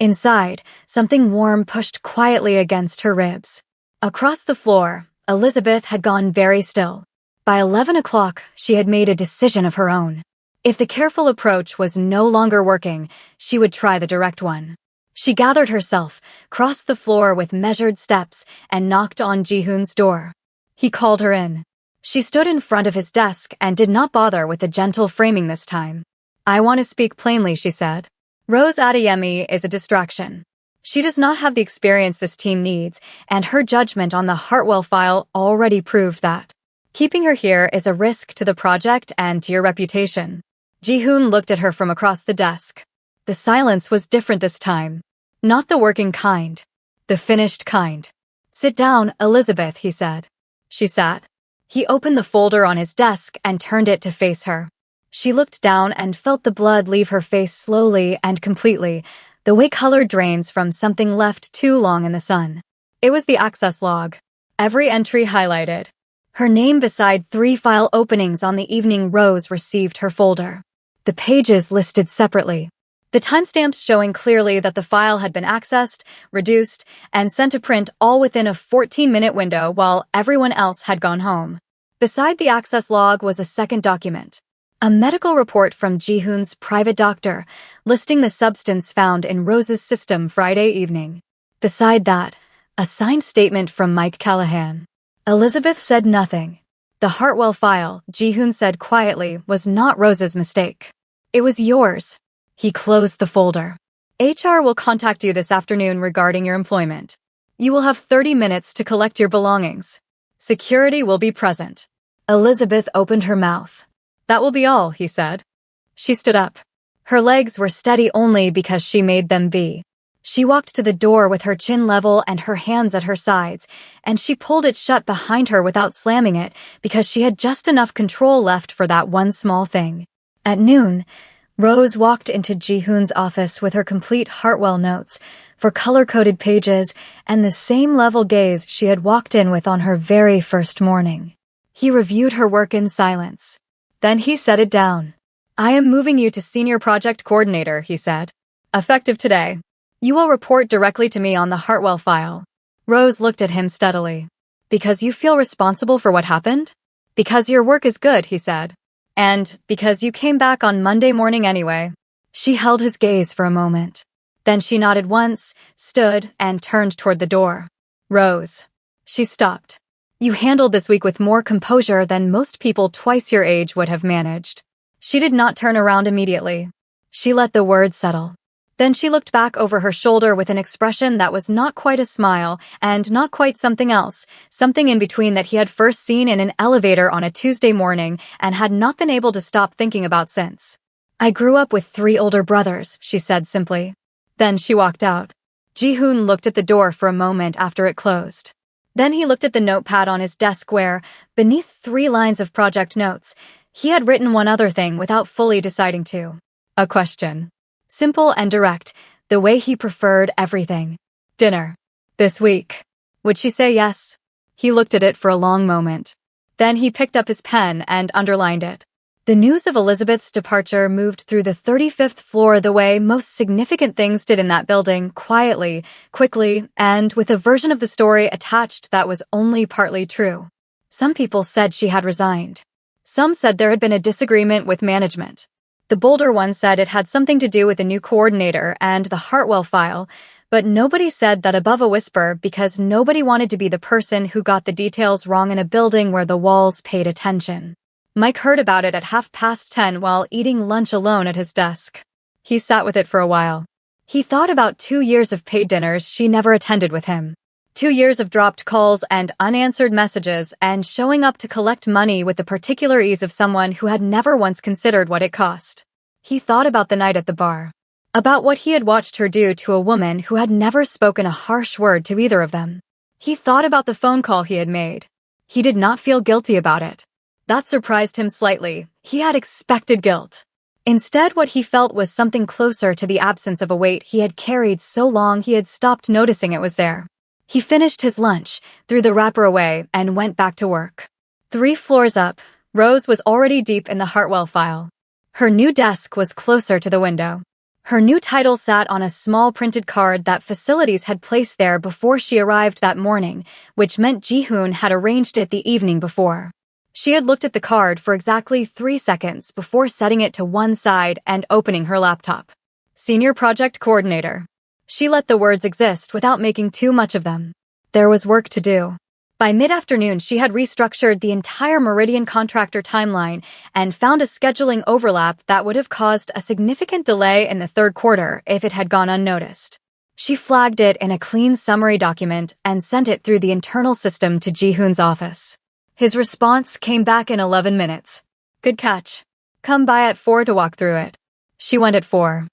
Inside, something warm pushed quietly against her ribs. Across the floor, Elizabeth had gone very still. By 11 o'clock, she had made a decision of her own. If the careful approach was no longer working, she would try the direct one. She gathered herself, crossed the floor with measured steps, and knocked on Ji-hoon's door. He called her in. She stood in front of his desk and did not bother with the gentle framing this time. "I want to speak plainly," she said. Rose Adeyemi is a distraction. She does not have the experience this team needs, and her judgment on the Hartwell file already proved that. Keeping her here is a risk to the project and to your reputation. Ji-hoon looked at her from across the desk. The silence was different this time. Not the working kind. The finished kind. "Sit down, Elizabeth," he said. She sat. He opened the folder on his desk and turned it to face her. She looked down and felt the blood leave her face slowly and completely, the way color drains from something left too long in the sun. It was the access log. Every entry highlighted. Her name beside 3 file openings on the evening Rose received her folder. The pages listed separately. The timestamps showing clearly that the file had been accessed, reduced, and sent to print all within a 14-minute window while everyone else had gone home. Beside the access log was a second document. A medical report from Ji-hoon's private doctor, listing the substance found in Rose's system Friday evening. Beside that, a signed statement from Mike Callahan. Elizabeth said nothing. The Hartwell file, Ji-hoon said quietly, was not Rose's mistake. "It was yours." He closed the folder. "HR will contact you this afternoon regarding your employment. You will have 30 minutes to collect your belongings. Security will be present." Elizabeth opened her mouth. "That will be all," he said. She stood up. Her legs were steady only because she made them be. She walked to the door with her chin level and her hands at her sides, and she pulled it shut behind her without slamming it because she had just enough control left for that one small thing. At noon, Rose walked into Ji-hoon's office with her complete Hartwell notes for color-coded pages and the same level gaze she had walked in with on her very first morning. He reviewed her work in silence. Then he set it down. "I am moving you to Senior Project Coordinator," he said. "Effective today. You will report directly to me on the Hartwell file." Rose looked at him steadily. "Because you feel responsible for what happened?" "Because your work is good," he said. "And because you came back on Monday morning anyway." She held his gaze for a moment. Then she nodded once, stood, and turned toward the door. "Rose." She stopped. "You handled this week with more composure than most people twice your age would have managed." She did not turn around immediately. She let the words settle. Then she looked back over her shoulder with an expression that was not quite a smile and not quite something else, something in between that he had first seen in an elevator on a Tuesday morning and had not been able to stop thinking about since. "I grew up with 3 older brothers," she said simply. Then she walked out. Ji-hoon looked at the door for a moment after it closed. Then he looked at the notepad on his desk where, beneath 3 lines of project notes, he had written one other thing without fully deciding to. A question. Simple and direct, the way he preferred everything. "Dinner. This week." Would she say yes? He looked at it for a long moment. Then he picked up his pen and underlined it. The news of Elizabeth's departure moved through the 35th floor the way most significant things did in that building, quietly, quickly, and with a version of the story attached that was only partly true. Some people said she had resigned. Some said there had been a disagreement with management. The bolder one said it had something to do with a new coordinator and the Hartwell file, but nobody said that above a whisper because nobody wanted to be the person who got the details wrong in a building where the walls paid attention. Mike heard about it at 10:30 while eating lunch alone at his desk. He sat with it for a while. He thought about 2 years of paid dinners she never attended with him. 2 years of dropped calls and unanswered messages and showing up to collect money with the particular ease of someone who had never once considered what it cost. He thought about the night at the bar. About what he had watched her do to a woman who had never spoken a harsh word to either of them. He thought about the phone call he had made. He did not feel guilty about it. That surprised him slightly. He had expected guilt. Instead, what he felt was something closer to the absence of a weight he had carried so long he had stopped noticing it was there. He finished his lunch, threw the wrapper away, and went back to work. 3 floors up, Rose was already deep in the Hartwell file. Her new desk was closer to the window. Her new title sat on a small printed card that facilities had placed there before she arrived that morning, which meant Ji-hoon had arranged it the evening before. She had looked at the card for exactly 3 seconds before setting it to one side and opening her laptop. Senior Project Coordinator. She let the words exist without making too much of them. There was work to do. By mid-afternoon, she had restructured the entire Meridian contractor timeline and found a scheduling overlap that would have caused a significant delay in the 3rd quarter if it had gone unnoticed. She flagged it in a clean summary document and sent it through the internal system to Ji-hoon's office. His response came back in 11 minutes. "Good catch. Come by at 4 to walk through it." She went at 4.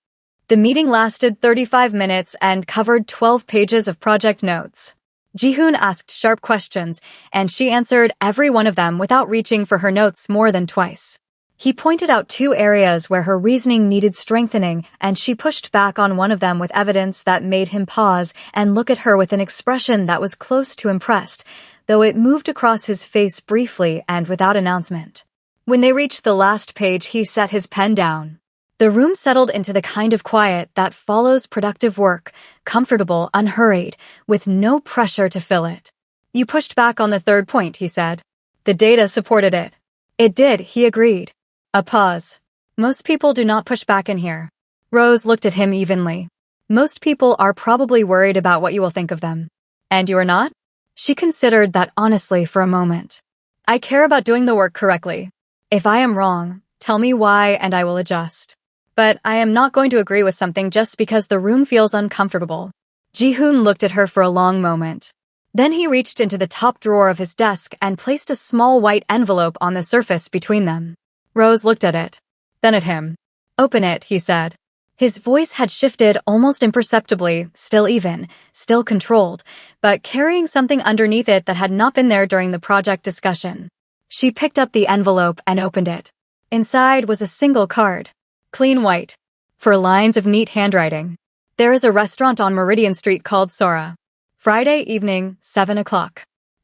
The meeting lasted 35 minutes and covered 12 pages of project notes. Ji-hoon asked sharp questions, and she answered every one of them without reaching for her notes more than twice. He pointed out 2 areas where her reasoning needed strengthening, and she pushed back on one of them with evidence that made him pause and look at her with an expression that was close to impressed, though it moved across his face briefly and without announcement. When they reached the last page, he set his pen down. The room settled into the kind of quiet that follows productive work, comfortable, unhurried, with no pressure to fill it. "You pushed back on the 3rd point," he said. "The data supported it." "It did," he agreed. A pause. "Most people do not push back in here." Rose looked at him evenly. "Most people are probably worried about what you will think of them. And you are not?" She considered that honestly for a moment. "I care about doing the work correctly. If I am wrong, tell me why and I will adjust. But I am not going to agree with something just because the room feels uncomfortable." Ji-hoon looked at her for a long moment. Then he reached into the top drawer of his desk and placed a small white envelope on the surface between them. Rose looked at it. Then at him. "Open it," he said. His voice had shifted almost imperceptibly, still even, still controlled, but carrying something underneath it that had not been there during the project discussion. She picked up the envelope and opened it. Inside was a single card. clean white. For lines of neat handwriting. There is a restaurant on Meridian Street called Sora. Friday evening, 7 o'clock.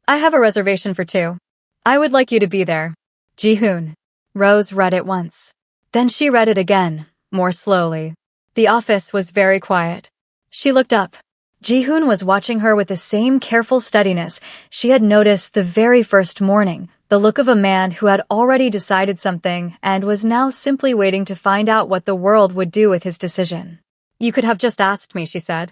I have a reservation for 2. I would like you to be there. Ji-hoon. Rose read it once. Then she read it again, more slowly. The office was very quiet. She looked up. Ji-hoon was watching her with the same careful steadiness she had noticed the very first morning, the look of a man who had already decided something and was now simply waiting to find out what the world would do with his decision. You could have just asked me, she said.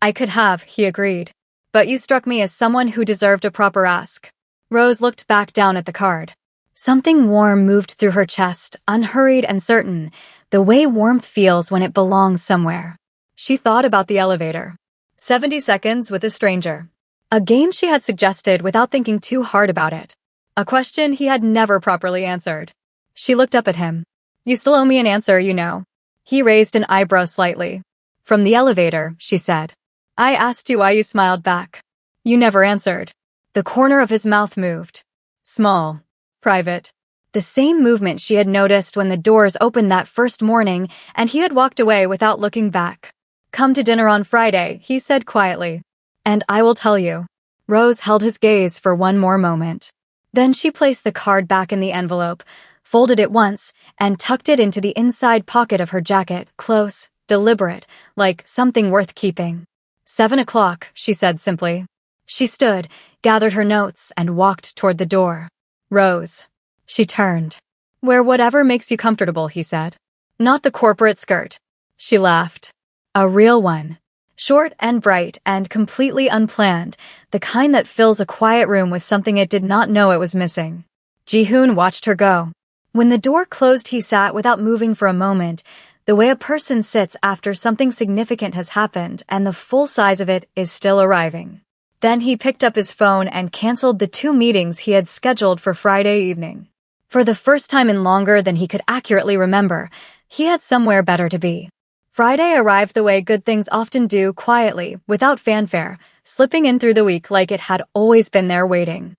I could have, he agreed. But you struck me as someone who deserved a proper ask. Rose looked back down at the card. Something warm moved through her chest, unhurried and certain, the way warmth feels when it belongs somewhere. She thought about the elevator. 70 seconds with a stranger. A game she had suggested without thinking too hard about it. A question he had never properly answered. She looked up at him. You still owe me an answer, you know. He raised an eyebrow slightly. From the elevator, she said. I asked you why you smiled back. You never answered. The corner of his mouth moved. Small. Private. The same movement she had noticed when the doors opened that first morning and he had walked away without looking back. Come to dinner on Friday, he said quietly. And I will tell you. Rose held his gaze for one more moment. Then she placed the card back in the envelope, folded it once, and tucked it into the inside pocket of her jacket, close, deliberate, like something worth keeping. 7 o'clock, she said simply. She stood, gathered her notes, and walked toward the door. Rose. She turned. Wear whatever makes you comfortable, he said. Not the corporate skirt. She laughed. A real one. Short and bright and completely unplanned, the kind that fills a quiet room with something it did not know it was missing. Ji-hoon watched her go. When the door closed, he sat without moving for a moment, the way a person sits after something significant has happened and the full size of it is still arriving. Then he picked up his phone and canceled the 2 meetings he had scheduled for Friday evening. For the first time in longer than he could accurately remember, he had somewhere better to be. Friday arrived the way good things often do, quietly, without fanfare, slipping in through the week like it had always been there waiting.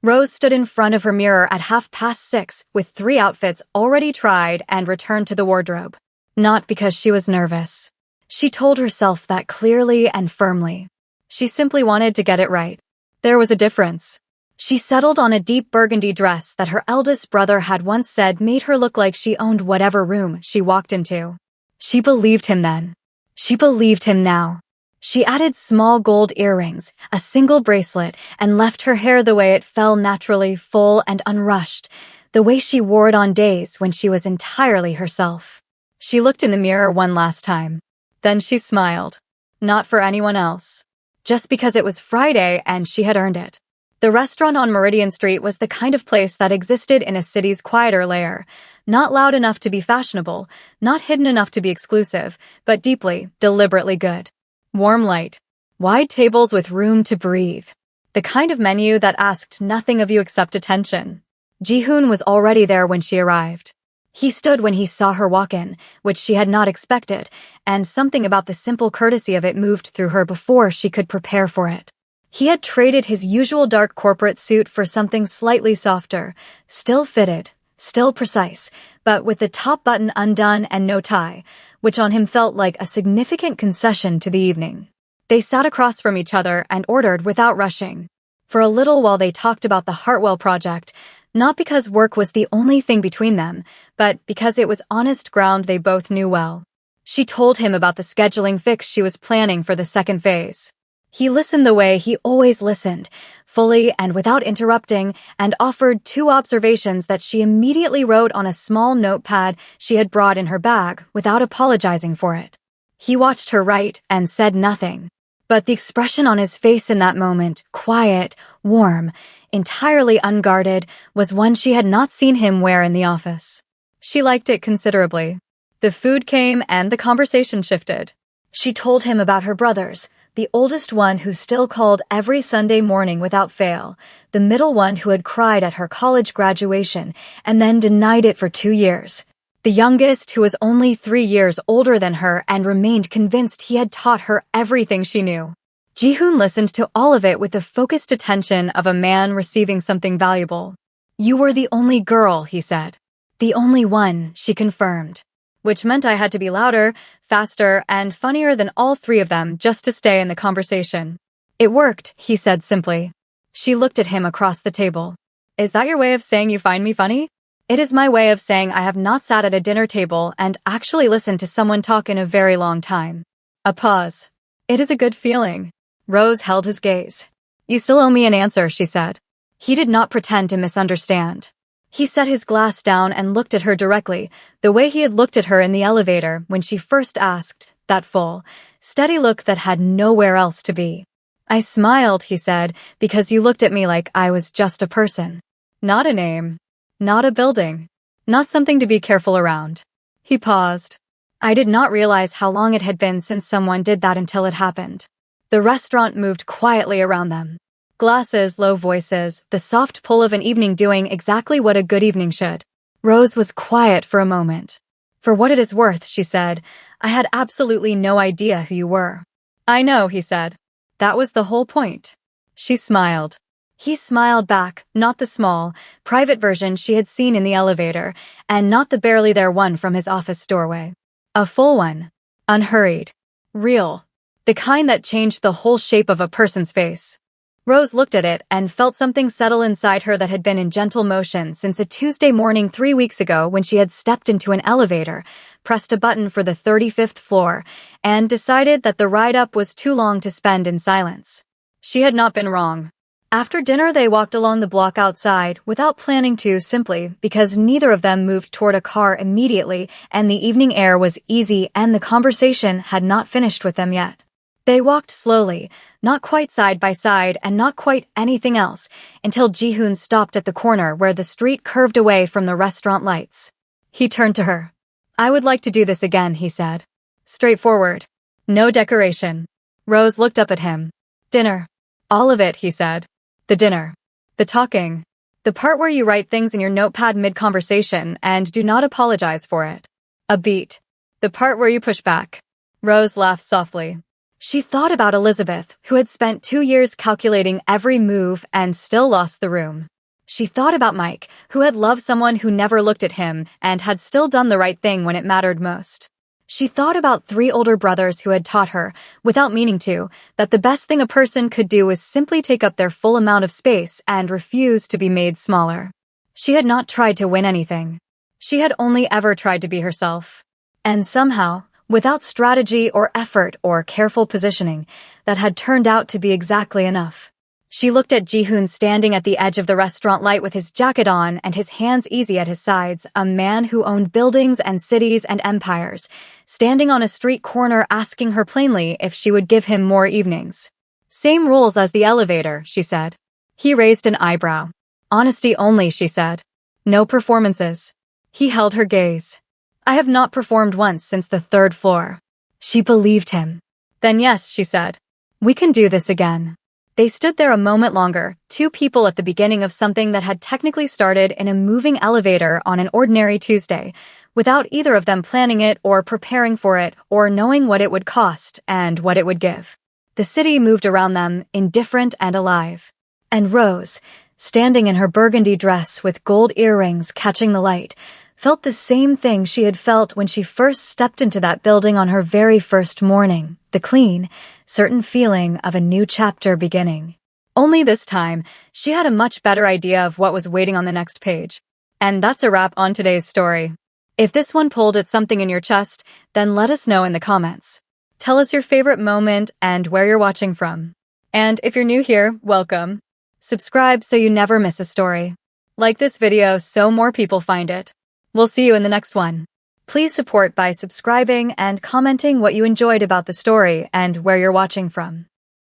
Rose stood in front of her mirror at 6:30 with 3 outfits already tried and returned to the wardrobe. Not because she was nervous. She told herself that clearly and firmly. She simply wanted to get it right. There was a difference. She settled on a deep burgundy dress that her eldest brother had once said made her look like she owned whatever room she walked into. She believed him then. She believed him now. She added small gold earrings, a single bracelet, and left her hair the way it fell naturally, full and unrushed, the way she wore it on days when she was entirely herself. She looked in the mirror one last time. Then she smiled. Not for anyone else. Just because it was Friday and she had earned it. The restaurant on Meridian Street was the kind of place that existed in a city's quieter layer, not loud enough to be fashionable, not hidden enough to be exclusive, but deeply, deliberately good. Warm light. Wide tables with room to breathe. The kind of menu that asked nothing of you except attention. Ji-hoon was already there when she arrived. He stood when he saw her walk in, which she had not expected, and something about the simple courtesy of it moved through her before she could prepare for it. He had traded his usual dark corporate suit for something slightly softer, still fitted, still precise, but with the top button undone and no tie, which on him felt like a significant concession to the evening. They sat across from each other and ordered without rushing. For a little while they talked about the Hartwell project, not because work was the only thing between them, but because it was honest ground they both knew well. She told him about the scheduling fix she was planning for the second phase. He listened the way he always listened, fully and without interrupting, and offered 2 observations that she immediately wrote on a small notepad she had brought in her bag without apologizing for it. He watched her write and said nothing. But the expression on his face in that moment, quiet, warm, entirely unguarded, was one she had not seen him wear in the office. She liked it considerably. The food came and the conversation shifted. She told him about her brothers, the oldest one who still called every Sunday morning without fail, the middle one who had cried at her college graduation and then denied it for 2 years, the youngest who was only 3 years older than her and remained convinced he had taught her everything she knew. Ji-hoon listened to all of it with the focused attention of a man receiving something valuable. You were the only girl, he said. The only one, she confirmed. which meant I had to be louder, faster, and funnier than all three of them just to stay in the conversation. It worked, he said simply. She looked at him across the table. Is that your way of saying you find me funny? It is my way of saying I have not sat at a dinner table and actually listened to someone talk in a very long time. A pause. It is a good feeling. Rose held his gaze. You still owe me an answer, she said. He did not pretend to misunderstand. He set his glass down and looked at her directly, the way he had looked at her in the elevator when she first asked, that full, steady look that had nowhere else to be. I smiled, he said, because you looked at me like I was just a person. Not a name. Not a building. Not something to be careful around. He paused. I did not realize how long it had been since someone did that until it happened. The restaurant moved quietly around them. Glasses, low voices, the soft pull of an evening doing exactly what a good evening should. Rose was quiet for a moment. For what it is worth, she said, I had absolutely no idea who you were. I know, he said. That was the whole point. She smiled. He smiled back, not the small, private version she had seen in the elevator, and not the barely there one from his office doorway. A full one. Unhurried. Real. The kind that changed the whole shape of a person's face. Rose looked at it and felt something settle inside her that had been in gentle motion since a Tuesday morning 3 weeks ago when she had stepped into an elevator, pressed a button for the 35th floor, and decided that the ride up was too long to spend in silence. She had not been wrong. After dinner they walked along the block outside without planning to, simply because neither of them moved toward a car immediately and the evening air was easy and the conversation had not finished with them yet. They walked slowly, not quite side by side and not quite anything else, until Jihoon stopped at the corner where the street curved away from the restaurant lights. He turned to her. I would like to do this again, he said. Straightforward. No decoration. Rose looked up at him. Dinner. All of it, he said. The dinner. The talking. The part where you write things in your notepad mid-conversation and do not apologize for it. A beat. The part where you push back. Rose laughed softly. She thought about Elizabeth, who had spent 2 years calculating every move and still lost the room. She thought about Mike, who had loved someone who never looked at him and had still done the right thing when it mattered most. She thought about 3 older brothers who had taught her, without meaning to, that the best thing a person could do was simply take up their full amount of space and refuse to be made smaller. She had not tried to win anything. She had only ever tried to be herself. And somehow, without strategy or effort or careful positioning, that had turned out to be exactly enough. She looked at Jihoon standing at the edge of the restaurant light with his jacket on and his hands easy at his sides, a man who owned buildings and cities and empires, standing on a street corner asking her plainly if she would give him more evenings. Same rules as the elevator, she said. He raised an eyebrow. Honesty only, she said. No performances. He held her gaze. I have not performed once since the 3rd floor. She believed him. Then yes, she said. We can do this again. They stood there a moment longer, 2 people at the beginning of something that had technically started in a moving elevator on an ordinary Tuesday, without either of them planning it or preparing for it or knowing what it would cost and what it would give. The city moved around them, indifferent and alive. And Rose, standing in her burgundy dress with gold earrings catching the light, felt the same thing she had felt when she first stepped into that building on her very first morning, the clean, certain feeling of a new chapter beginning. Only this time, she had a much better idea of what was waiting on the next page. And that's a wrap on today's story. If this one pulled at something in your chest, then let us know in the comments. Tell us your favorite moment and where you're watching from. And if you're new here, welcome. Subscribe so you never miss a story. Like this video so more people find it. We'll see you in the next one. Please support by subscribing and commenting what you enjoyed about the story and where you're watching from.